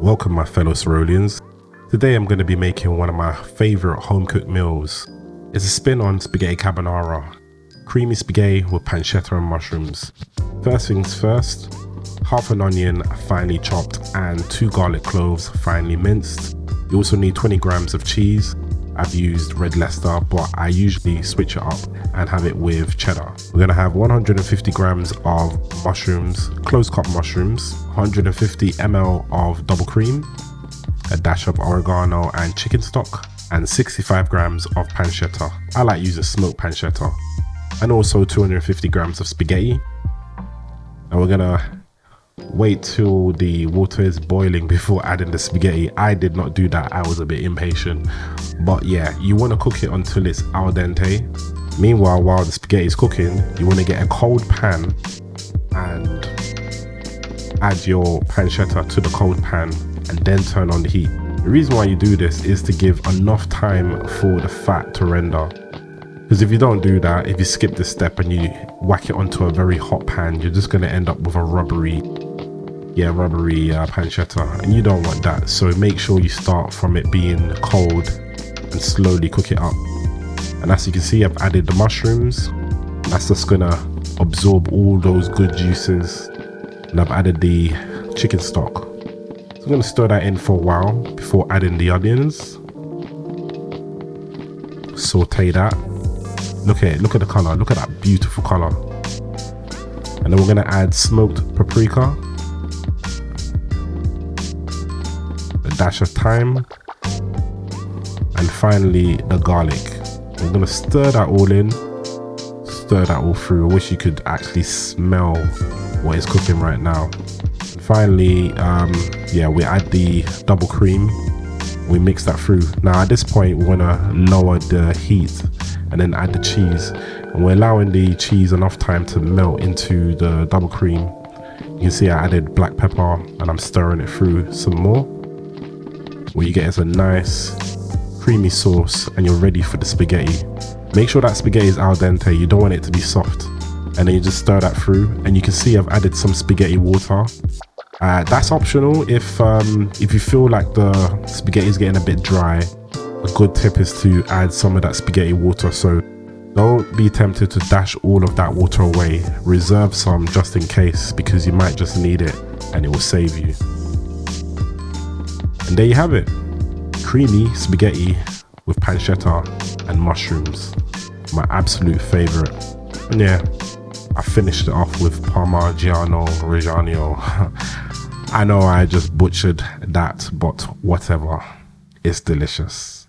Welcome my fellow Cerolians. Today I'm going to be making one of my favourite home cooked meals. It's a spin on spaghetti carbonara. Creamy spaghetti with pancetta and mushrooms. First things first, half an onion finely chopped and 2 garlic cloves finely minced. You also need 20 grams of cheese. I've used red Leicester, but I usually switch it up and have it with cheddar. We're going to have 150 grams of mushrooms, close cut mushrooms, 150 ml of double cream, a dash of oregano and chicken stock, and 65 grams of pancetta. I like using smoked pancetta. And also 250 grams of spaghetti. And we're gonna wait till the water is boiling before adding the spaghetti. I did not do that, I was a bit impatient. But yeah, you want to cook it until it's al dente. Meanwhile, while the spaghetti is cooking, you want to get a cold pan and add your pancetta to the cold pan and then turn on the heat. The reason why you do this is to give enough time for the fat to render. Because if you don't do that, if you skip this step and you whack it onto a very hot pan, you're just going to end up with a rubbery pancetta, and you don't want that. So make sure you start from it being cold and slowly cook it up. And as you can see, I've added the mushrooms. That's just going to absorb all those good juices. And I've added the chicken stock. So I'm going to stir that in for a while before adding the onions. Saute that. Look at the color, look at that beautiful color. And then we're gonna add smoked paprika, a dash of thyme, and finally the garlic. We're gonna stir that all in, stir that all through. I wish you could actually smell what is cooking right now. And finally, we add the double cream. We mix that through. Now at this point, we wanna lower the heat and then add the cheese, and we're allowing the cheese enough time to melt into the double cream. You can see I added black pepper and I'm stirring it through some more. What you get is a nice creamy sauce and you're ready for the spaghetti. Make sure that spaghetti is al dente, you don't want it to be soft. And then you just stir that through, and you can see I've added some spaghetti water. That's optional if you feel like the spaghetti is getting a bit dry. A good tip is to add some of that spaghetti water, so don't be tempted to dash all of that water away. Reserve some just in case, because you might just need it and it will save you. And there you have it, creamy spaghetti with pancetta and mushrooms, my absolute favorite. And yeah, I finished it off with Parmigiano Reggiano. I know I just butchered that, but whatever, it's delicious.